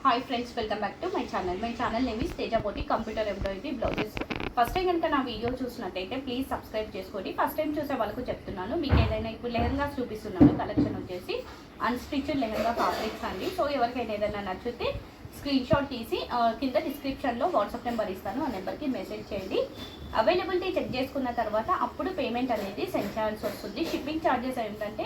Hi friends, welcome back to my channel name is Teja boutique computer embroidery blouses. First time కనుక నా video చూసినట్టయితే please subscribe చేసుకోండి. First time చూసే వాళ్ళకు చెప్తున్నాను, మీకు ఏదైనా ఇప్పుడు లెహంగాస్ చూపిస్తున్నాను. కలెక్షన్ వచ్చేసి అన్స్టిచ్డ్ లెహంగా ఫ్యాబ్రిక్స్ అండి. సో ఎవరికైనా ఏదైనా నచ్చితే స్క్రీన్ షాట్ తీసి కింద డిస్క్రిప్షన్లో వాట్సాప్ నెంబర్ ఇస్తాను, ఆ నెంబర్కి మెసేజ్ చేయండి. అవైలబిలిటీ చెక్ చేసుకున్న తర్వాత అప్పుడు పేమెంట్ అనేది సెండ్ చేయాల్సి వస్తుంది. షిప్పింగ్ ఛార్జెస్ ఏంటంటే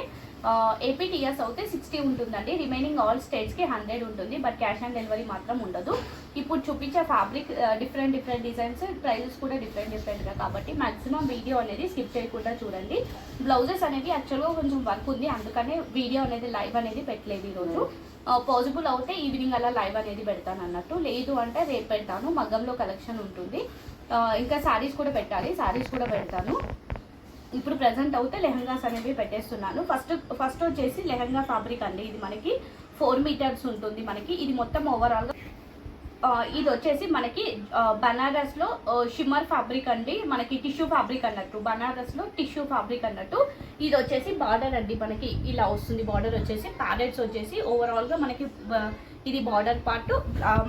ఏపీటీఎస్ అయితే 60 ఉంటుందండి, రిమైనింగ్ ఆల్ స్టేట్స్కి 100 ఉంటుంది. బట్ క్యాష్ ఆన్ డెలివరీ మాత్రం ఉండదు. ఇప్పుడు చూపించే ఫ్యాబ్రిక్ డిఫరెంట్ డిజైన్స్, ప్రైజెస్ కూడా డిఫరెంట్గా, కాబట్టి మాక్సిమం వీడియో అనేది స్కిప్ చేయకుండా చూడండి. బ్లౌజెస్ అనేవి యాక్చువల్గా కొంచెం వర్క్ ఉంది, అందుకనే వీడియో అనేది లైవ్ అనేది పెట్టలేదు ఈరోజు. పాసిబుల్ అవుతే ఈవినింగ్ అలా లైవ్ అనేది పెడతాను అన్నట్టు, లేదు అంటే రేపు పెడతాను. మగ్గంలో కలెక్షన్ ఉంటుంది, ఇంకా శారీస్ కూడా పెట్టాలి, శారీస్ కూడా పెడతాను. ఇప్పుడు ప్రజెంట్ అవుతే లెహంగాస్ అనేవి పెట్టేస్తున్నాను. ఫస్ట్ వచ్చేసి లెహంగా ఫ్యాబ్రిక్ అండి. ఇది మనకి 4 మీటర్స్ ఉంటుంది. మనకి ఇది మొత్తం ఓవరాల్గా ఇది వచ్చేసి మనకి బనారస్లో షిమ్మర్ ఫ్యాబ్రిక్ అండి, మనకి టిష్యూ ఫ్యాబ్రిక్ అన్నట్టు, బనారస్లో టిష్యూ ఫ్యాబ్రిక్ అన్నట్టు. ఇది వచ్చేసి బార్డర్ అండి, మనకి ఇలా వస్తుంది. బార్డర్ వచ్చేసి ప్యారెట్స్ వచ్చేసి ఓవరాల్గా మనకి ఇది బార్డర్ పార్ట్.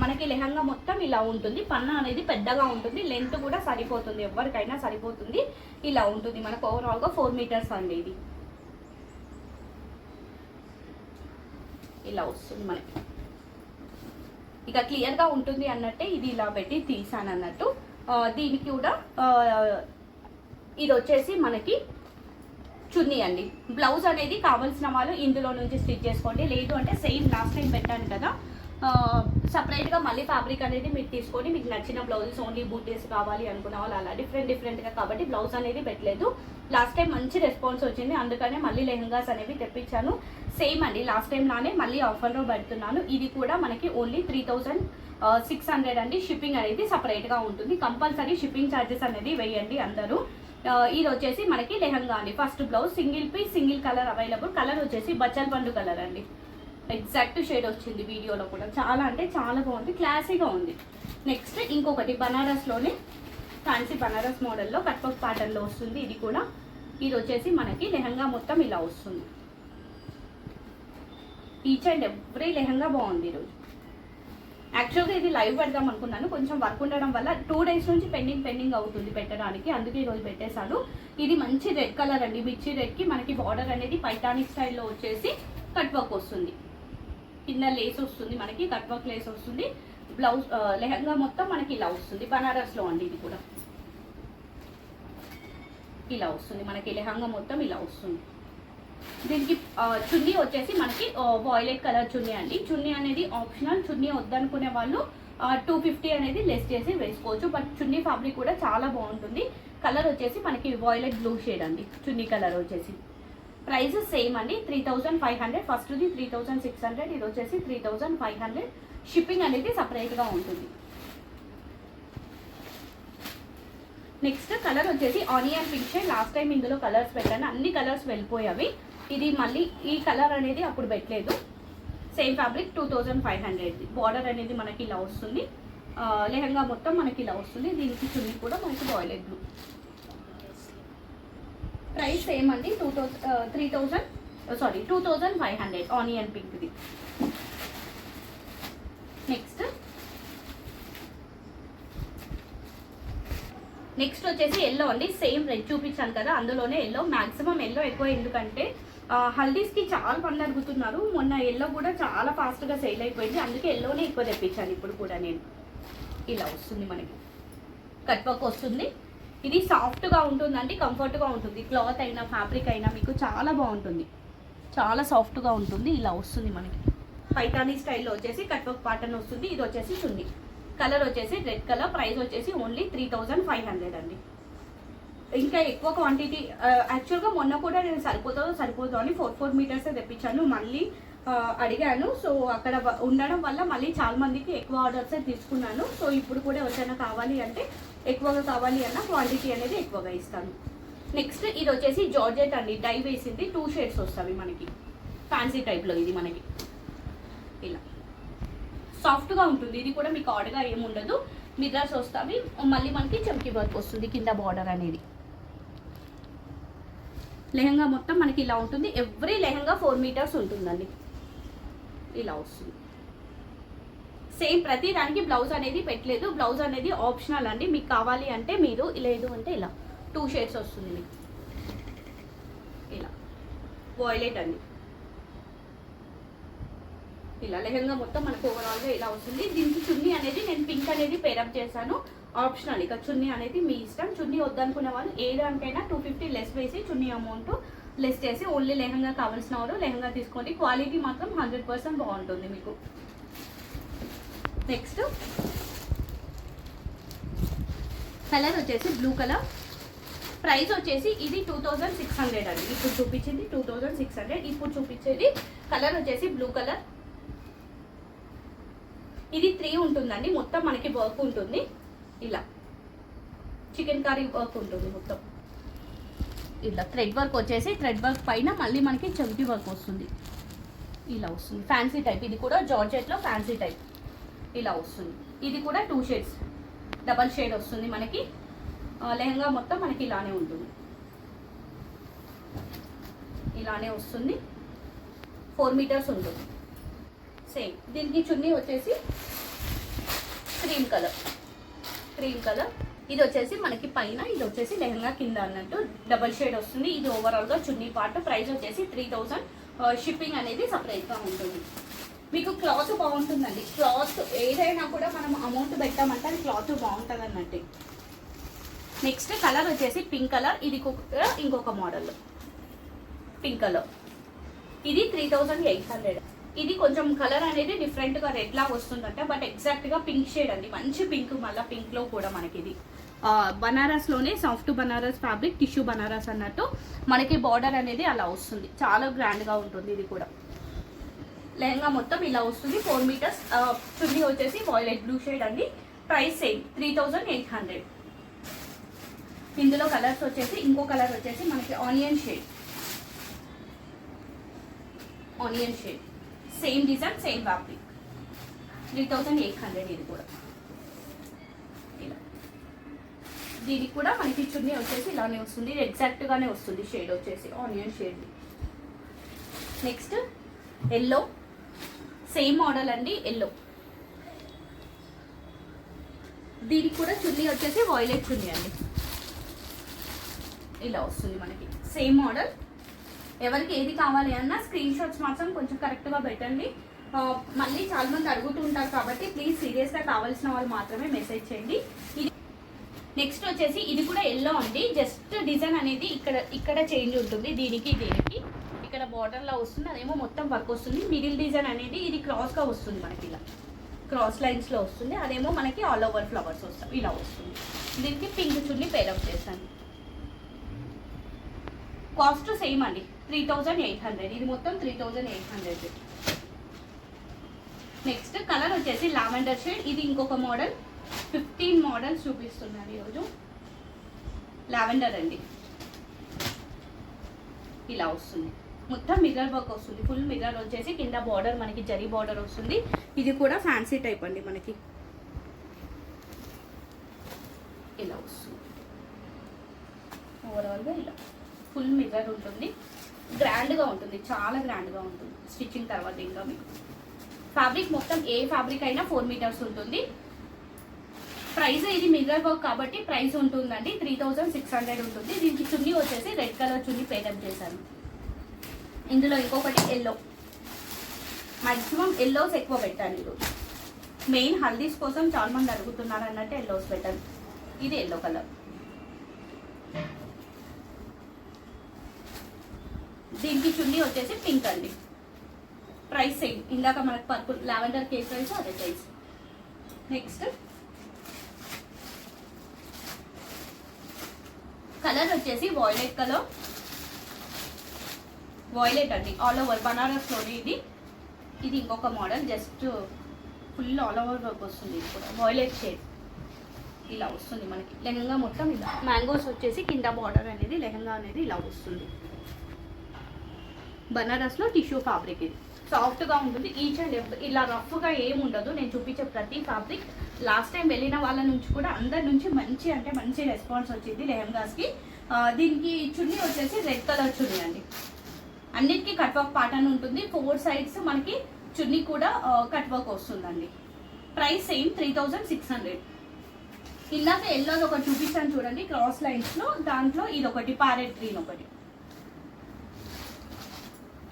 మనకి లెహంగా మొత్తం ఇలా ఉంటుంది. పన్నా అనేది పెద్దగా ఉంటుంది, లెంత్ కూడా సరిపోతుంది, ఎవరికైనా సరిపోతుంది. ఇలా ఉంటుంది మనకు ఓవరాల్గా 4 మీటర్స్ అండి. ఇది ఇలా వస్తుంది మనకి, ఇక క్లియర్గా ఉంటుంది అన్నట్టే ఇది ఇలా పెట్టి తీసాను అన్నట్టు. దీనికి కూడా ఇది వచ్చేసి మనకి చున్నీ అండి. బ్లౌజ్ అనేది కావాల్సిన వాళ్ళు ఇందులో నుంచి స్టిచ్ చేసుకోండి, లేదు అంటే సేమ్ లాస్ట్ టైం పెట్టాను కదా సపరేట్గా మళ్ళీ ఫ్యాబ్రిక్ అనేది మీరు తీసుకొని మీకు నచ్చిన బ్లౌజెస్ ఓన్లీ బూటీస్ కావాలి అనుకున్న వాళ్ళు అలా డిఫరెంట్గా, కాబట్టి బ్లౌజ్ అనేది పెట్టలేదు. లాస్ట్ టైం మంచి రెస్పాన్స్ వచ్చింది, అందుకనే మళ్ళీ లెహంగాస్ అనేవి తెప్పించాను. సేమ్ అండి, లాస్ట్ టైం లానే మళ్ళీ ఆఫర్లో పెడుతున్నాను. ఇది కూడా మనకి ఓన్లీ 3600 అండి. షిప్పింగ్ అనేది సపరేట్గా ఉంటుంది, కంపల్సరీ షిప్పింగ్ ఛార్జెస్ అనేది వేయండి అందరూ. ఇది వచ్చేసి మనకి లెహంగా అండి. First blouse single piece, single colour available. Colour వచ్చేసి బచ్చల్ పండు కలర్ అండి, ఎగ్జాక్ట్ షేడ్ వచ్చింది వీడియోలో కూడా. చాలా అంటే చాలా బాగుంది, క్లాసీగా ఉంది. నెక్స్ట్ ఇంకొకటి బనారస్లోనే ఫ్యాన్సీ బనారస్ మోడల్లో కట్ వర్క్ ప్యాటర్న్లో వస్తుంది. ఇది కూడా ఇది వచ్చేసి మనకి లెహంగా మొత్తం ఇలా వస్తుంది. ఈచ్ అండ్ ఎవ్రీ లెహంగా బాగుంది ఈరోజు. యాక్చువల్గా ఇది లైవ్ పెడదాం అనుకున్నాను, కొంచెం వర్క్ ఉండడం వల్ల 2 డేస్ నుంచి పెండింగ్ అవుతుంది పెట్టడానికి, అందుకే ఈరోజు పెట్టేశాను. ఇది మంచి రెడ్ కలర్ అండి, మిర్చి రెడ్కి మనకి బార్డర్ అనేది పైటానీ స్టైల్లో వచ్చేసి కట్ వర్క్ వస్తుంది. కింద లేస్ వస్తుంది, మనకి కట్ వర్క్ లేస్ వస్తుంది. బ్లౌజ్ లెహంగా మొత్తం మనకి ఇలా వస్తుంది. బనారస్లో అండి, ఇది కూడా ఇలా వస్తుంది మనకి. లెహంగా మొత్తం ఇలా వస్తుంది. దీనికి చున్నీ వచ్చేసి మనకి వాయిలెట్ కలర్ చున్నీ అండి. చున్నీ అనేది ఆప్షనల్, చున్నీ వద్దనుకునే వాళ్ళు 250 అనేది లెస్ చేసి వేసుకోవచ్చు. బట్ చున్నీ ఫ్యాబ్రిక్ కూడా చాలా బాగుంటుంది. కలర్ వచ్చేసి మనకి వాయిలెట్ బ్లూ షేడ్ అండి. చున్నీ కలర్ వచ్చేసి ప్రైస్ సేమ్ అండి, 3500. ఫస్ట్ది 3600, ఇది వచ్చేసి 3500. షిప్పింగ్ అనేది సపరేట్గా ఉంటుంది. నెక్స్ట్ కలర్ వచ్చేసి onion pink shade. Last time ఇందులో కలర్స్ పెట్టాను, అన్ని కలర్స్ వెళ్ళిపోయావి. ఇది మళ్ళీ ఈ కలర్ అనేది అప్పుడు పెట్టలేదు. Same fabric 2500. బార్డర్ అనేది మనకి ఇలా వస్తుంది. లెహంగా మొత్తం మనకి ఇలా వస్తుంది. దీనికి చున్నీ కూడా మనకి వాయిలెట్ బ్లూ. ప్రైస్ సేమ్ అండి, 2500 ఆనియన్ పింక్ది. నెక్స్ట్ వచ్చేసి ఎల్లో అండి. సేమ్ రెడ్ చూపించాను కదా, అందులోనే ఎల్లో. మ్యాక్సిమం ఎల్లో ఎక్కువ, ఎందుకంటే హల్దీస్కి చాలా మంది అడుగుతున్నారు. మొన్న ఎల్లో కూడా చాలా ఫాస్ట్గా సేల్ అయిపోయింది, అందుకే ఎల్లోనే ఎక్కువ తెప్పించాను. ఇప్పుడు కూడా నేను ఇలా వస్తుంది మనకి, కట్ వర్క్ వస్తుంది. ఇది సాఫ్ట్గా ఉంటుందండి, కంఫర్ట్గా ఉంటుంది. క్లాత్ అయినా ఫ్యాబ్రిక్ అయినా మీకు చాలా బాగుంటుంది, చాలా సాఫ్ట్గా ఉంటుంది. ఇలా వస్తుంది మనకి. పైతానీ స్టైల్లో వచ్చేసి కట్ వర్క్ ప్యాటర్న్ వస్తుంది. ఇది వచ్చేసి చున్నీ. కలర్ వచ్చేసి రెడ్ కలర్. ప్రైస్ వచ్చేసి ఓన్లీ 3500 అండి. ఇంకా ఎక్కువ క్వాంటిటీ యాక్చువల్గా మొన్న కూడా నేను సరిపోదో అని 4 మీటర్సే తెప్పించాను. మళ్ళీ అడిగాను, సో అక్కడ ఉండడం వల్ల మళ్ళీ చాలా మందికి ఎక్కువ ఆర్డర్సే తీసుకున్నాను. సో ఇప్పుడు కూడా ఎవరికైనా కావాలి అంటే, ఎక్కువగా కావాలి అన్న క్వాంటిటీ అనేది ఎక్కువగా ఇస్తాను. నెక్స్ట్ ఇది వచ్చేసి జార్జెట్ అండి, డై వేసింది. 2 షేడ్స్ వస్తాయి మనకి, ఫ్యాన్సీ టైప్లో. ఇది మనకి ఇలా సాఫ్ట్గా ఉంటుంది. ఇది కూడా మీకు ఆర్డర్గా ఏముండదు, మిర్రర్స్ వస్తాయి. మళ్ళీ మనకి చమ్కీ వర్క్ వస్తుంది కింద బార్డర్ అనేది. లెహంగా మొత్తం మనకి ఇలా ఉంటుంది. ఎవ్రీ లెహంగా 4 మీటర్స్ ఉంటుందండి, ఇలా వస్తుంది. సేమ్ ప్రతి దానికి బ్లౌజ్ అనేది పెట్టలేదు, బ్లౌజ్ అనేది ఆప్షనల్ అండి. మీకు కావాలి అంటే మీరు, లేదు అంటే ఇలా 2 షేడ్స్ వస్తుంది మీకు. ఇలా వాయిలెట్ అండి, ఇలా లెహంగా మొత్తం మనకు ఓవరాల్గా ఇలా వస్తుంది. దీనికి చున్నీ అనేది నేను పింక్ అనేది పేరప్ చేశాను, ఆప్షనల్. ఇక చున్నీ అనేది మీ ఇష్టం. చున్నీ వద్దనుకునే వాళ్ళు ఏ దానికైనా 250 లెస్ వేసి చున్నీ అమౌంట్ లెస్ చేసి ఓన్లీ లెహంగా కావాల్సిన వారు లెహంగా తీసుకోండి. క్వాలిటీ మాత్రం 100% బాగుంటుంది మీకు. నెక్స్ట్ కలర్ వచ్చేసి బ్లూ కలర్. ప్రైస్ వచ్చేసి ఇది 2600 అండి. ఇప్పుడు చూపించింది 2600, ఇప్పుడు చూపించేది కలర్ వచ్చేసి బ్లూ కలర్. ఇది 3 ఉంటుందండి, మొత్తం మనకి వర్క్ ఉంటుంది. ఇలా చికెన్ కర్రీ వర్క్ ఉంటుంది మొత్తం. ఇలా థ్రెడ్ వర్క్ వచ్చేసి థ్రెడ్ వర్క్ పైన మళ్ళీ మనకి చంకీ వర్క్ వస్తుంది. ఇలా వస్తుంది ఫ్యాన్సీ టైప్. ఇది కూడా జార్జెట్లో ఫ్యాన్సీ టైప్ ఇలా వస్తుంది. ఇది కూడా 2 షేడ్స్, డబల్ షేడ్ వస్తుంది మనకి. లెహంగా మొత్తం మనకి ఇలానే ఉంటుంది, ఇలానే వస్తుంది. 4 మీటర్స్ ఉంటుంది సేమ్. దీనికి చున్నీ వచ్చేసి క్రీమ్ కలర్. ఇది వచ్చేసి మనకి పైన, ఇది వచ్చేసి లెహంగా కింద అన్నట్టు డబల్ షేడ్ వస్తుంది. ఇది ఓవరాల్గా చున్నీ పార్ట్. ప్రైస్ వచ్చేసి 3000. షిప్పింగ్ అనేది సపరేట్గా ఉంటుంది. మీకు క్లాత్ బాగుంటుందండి. క్లాత్ ఏదైనా కూడా మనం అమౌంట్ పెట్టామంటే అది క్లాత్ బాగుంటుంది అన్నట్టు. నెక్స్ట్ కలర్ వచ్చేసి పింక్ కలర్. ఇది ఇంకొక మోడల్ పింక్ కలర్. ఇది 3800. ఇది కొంచెం కలర్ అనేది డిఫరెంట్గా రెడ్ లాగా వస్తుందంట, బట్ ఎగ్జాక్ట్గా పింక్ షేడ్ అండి, మంచి పింక్. మళ్ళీ పింక్లో కూడా మనకి ఇది బనారస్లోనే soft Banaras fabric, tissue Banaras అన్నట్టు మనకి బార్డర్ అనేది అలా వస్తుంది. చాలా గ్రాండ్గా ఉంటుంది. ఇది కూడా లెహంగా మొత్తం ఇలా వస్తుంది. 4 మీటర్స్. చున్నీ వచ్చేసి వాయిలెట్ బ్లూ షేడ్ అండి. Price same 3800. ఇందులో కలర్స్ వచ్చేసి ఇంకో కలర్ వచ్చేసి మనకి onion shade. Same design, same fabric. 3800 ఇది కూడా. ఇలా దీనికి కూడా మనకి చున్నీ వచ్చేసి ఇలానే వస్తుంది. ఇది ఎగ్జాక్ట్గానే వస్తుంది. షేడ్ వచ్చేసి onion shade. Next yellow, same model అండి. ఎల్లో దీనికి కూడా చున్నీ వచ్చేసి వాయిలెట్ చున్నీ అండి. ఇలా వస్తుంది మనకి సేమ్ మోడల్. ఎవరికి ఏది కావాలి అన్నా స్క్రీన్ షాట్స్ మాత్రం కొంచెం కరెక్ట్గా పెట్టండి. మళ్ళీ చాలా మంది అడుగుతూ ఉంటారు కాబట్టి ప్లీజ్ సీరియస్గా కావాల్సిన వాళ్ళు మాత్రమే మెసేజ్ చేయండి. ఇది నెక్స్ట్ వచ్చేసి ఇది కూడా ఎల్లో అండి. జస్ట్ డిజైన్ అనేది ఇక్కడ చేంజ్ ఉంటుంది. దీనికి ఇక్కడ బార్డర్లా వస్తుంది, అదేమో మొత్తం వర్క్ వస్తుంది. మిడిల్ డిజైన్ అనేది ఇది క్రాస్గా వస్తుంది మనకి, ఇలా క్రాస్ లైన్స్లో వస్తుంది. అదేమో మనకి ఆల్ ఓవర్ ఫ్లవర్స్ వస్తాయి, ఇలా వస్తుంది. దీనికి పింక్ చున్నీ పేరప్ చేస్తాను. కాస్ట్ సేమ్ అండి, 3800. ఇది మొత్తం 3800. నెక్స్ట్ కలర్ వచ్చేసి లావెండర్ షేడ్. ఇది ఇంకొక మోడల్. 15 మోడల్స్ చూపిస్తున్నాను ఈరోజు. లావెండర్ అండి. ఇలా వస్తుంది మొత్తం మిర్రర్ వర్క్ వస్తుంది. ఫుల్ మిర్రర్ వచ్చేసి కింద బార్డర్ మనకి జరీ బార్డర్ వస్తుంది. ఇది కూడా ఫ్యాన్సీ టైప్ అండి మనకి. ఇలా వస్తుంది ఓవరాల్గా. ఇలా ఫుల్ మిర్రర్ ఉంటుంది. గ్రాండ్గా ఉంటుంది, చాలా గ్రాండ్గా ఉంటుంది స్టిచ్చింగ్ తర్వాత. ఇంకా మీకు ఫ్యాబ్రిక్ మొత్తం ఏ ఫ్యాబ్రిక్ అయినా 4 మీటర్స్ ఉంటుంది. ప్రైస్ ఇది మిర్రర్ వర్క్ కాబట్టి ప్రైస్ ఉంటుందండి 3600 ఉంటుంది. దీనికి చున్నీ వచ్చేసి రెడ్ కలర్ చున్నీ పేరప్ చేశాను. ఇందులో ఇంకొకటి ఎల్లో. మ్యాక్సిమం ఎల్లోస్ ఎక్కువ పెట్టాను ఈరోజు. మెయిన్ హల్దీస్ కోసం చాలా మంది అడుగుతున్నారు అన్నట్టు ఎల్లోస్ పెట్టాను. ఇది ఎల్లో కలర్. దీనికి చున్నీ వచ్చేసి పింక్ అండి. ప్రైస్ సేమ్, ఇందాక మనకు పర్పుల్ లావెండర్ కేక్ ప్రైస్ అదే ప్రైస్. నెక్స్ట్ కలర్ వచ్చేసి వాయిలెట్ కలర్. వాయిలెట్ అండి, ఆల్ ఓవర్ బనారస్లోనే ఇది ఇంకొక model. Just full all over work వస్తుంది. ఇది కూడా వాయిలెట్ షేడ్. ఇలా వస్తుంది మనకి లెహంగా మొత్తం. ఇలా మ్యాంగోస్ వచ్చేసి కింద బార్డర్ అనేది లెహంగా అనేది ఇలా వస్తుంది. బనారస్లో టిష్యూ ఫ్యాబ్రిక్. ఇది సాఫ్ట్గా ఉంటుంది. ఈచ్ అండ్ ఇలా రఫ్గా ఏమి ఉండదు. నేను చూపించే ప్రతి ఫ్యాబ్రిక్ లాస్ట్ టైం వెళ్ళిన వాళ్ళ నుంచి కూడా అందరి నుంచి మంచి రెస్పాన్స్ వచ్చింది లెహంగాస్కి. దీనికి చున్నీ వచ్చేసి రెడ్ కలర్ చున్నీ అండి. అన్నిటికీ కట్ వర్క్ ప్యాటర్న్ ఉంటుంది. 4 సైడ్స్ మనకి చున్నీ కూడా కట్ వర్క్ వస్తుందండి. Price same 3600. ఇందాక ఎల్లోది ఒకటి చూపించాను చూడండి క్రాస్ లైన్స్లో, దాంట్లో ఇది ఒకటి ప్యారెట్ గ్రీన్ ఒకటి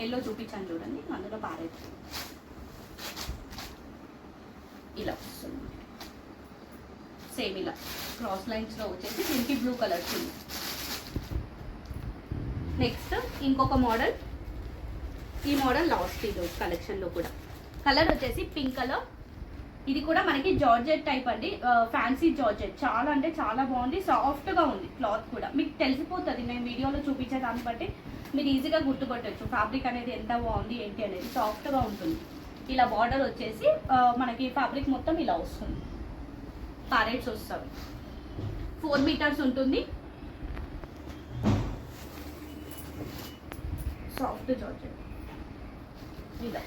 ఎల్లో చూపించాను చూడండి, అందులో ప్యారెట్ గ్రీన్ ఇలా వస్తుంది సేమ్ ఇలా క్రాస్ లైన్స్లో వచ్చేసి దీనికి బ్లూ కలర్ ఉంది. నెక్స్ట్ ఇంకొక మోడల్, ఈ మోడల్ లాస్ట్ ఈరోజు కలెక్షన్లో కూడా కలర్ వచ్చేసి పింక్ కలర్. ఇది కూడా మనకి జార్జెట్ టైప్ అండి, ఫ్యాన్సీ జార్జెట్, చాలా అంటే చాలా బాగుంది, సాఫ్ట్గా ఉంది క్లాత్ కూడా. మీకు తెలిసిపోతుంది నేను వీడియోలో చూపించే దాన్ని బట్టి మీరు ఈజీగా గుర్తుపట్టవచ్చు ఫ్యాబ్రిక్ అనేది ఎంత బాగుంది ఏంటి అనేది. సాఫ్ట్గా ఉంటుంది. ఇలా బార్డర్ వచ్చేసి మనకి ఫ్యాబ్రిక్ మొత్తం ఇలా వస్తుంది, ప్యారెట్స్ వస్తాయి. 4 మీటర్స్ ఉంటుంది. సాఫ్ట్ జార్జెట్ ఇలా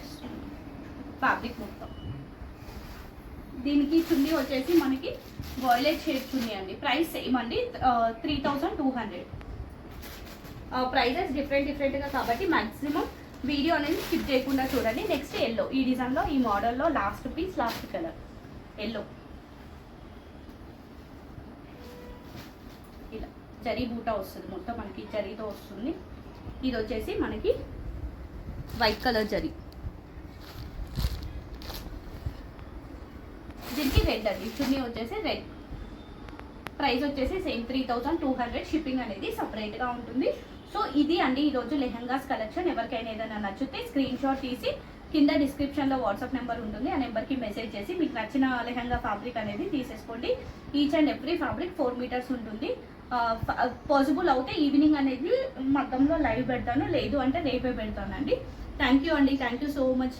ఫ్యాబ్రిక్ మొత్తం. దీనికి చున్నీ వచ్చేసి మనకి వాయిలెట్ షేడ్ చున్నీ అండి. ప్రైస్ సేమ్ అండి 3200. ప్రైజెస్ డిఫరెంట్గా కాబట్టి మ్యాక్సిమం వీడియో అనేది స్కిప్ చేయకుండా చూడండి. నెక్స్ట్ ఎల్లో, ఈ డిజైన్లో ఈ మోడల్లో last piece last colour yellow. ఇలా జరీ బూటా వస్తుంది మొత్తం మనకి, జరీతో వస్తుంది. ఇది వచ్చేసి మనకి వైట్ కలర్ జరీ, దీనికి రెడ్ అండి. చున్నీ వచ్చేసి రెడ్. ప్రైస్ వచ్చేసి సేమ్ 3200. షిప్పింగ్ అనేది సపరేట్గా ఉంటుంది. సో ఇది అండి ఈరోజు లెహంగాస్ కలెక్షన్. ఎవరికైనా ఏదైనా నచ్చితే స్క్రీన్ షాట్ తీసి కింద డిస్క్రిప్షన్లో వాట్సాప్ నెంబర్ ఉంటుంది, ఆ నెంబర్కి మెసేజ్ చేసి మీకు నచ్చిన లెహంగా ఫ్యాబ్రిక్ అనేది తీసేసుకోండి. Each and every fabric 4 metres ఉంటుంది. పాసిబుల్ అవుతే ఈవినింగ్ అనేది మగ్గంలో లైవ్ పెడతాను, లేదు అంటే రేపే పెడతానండి. థ్యాంక్ యూ అండి, థ్యాంక్ యూ సో మచ్.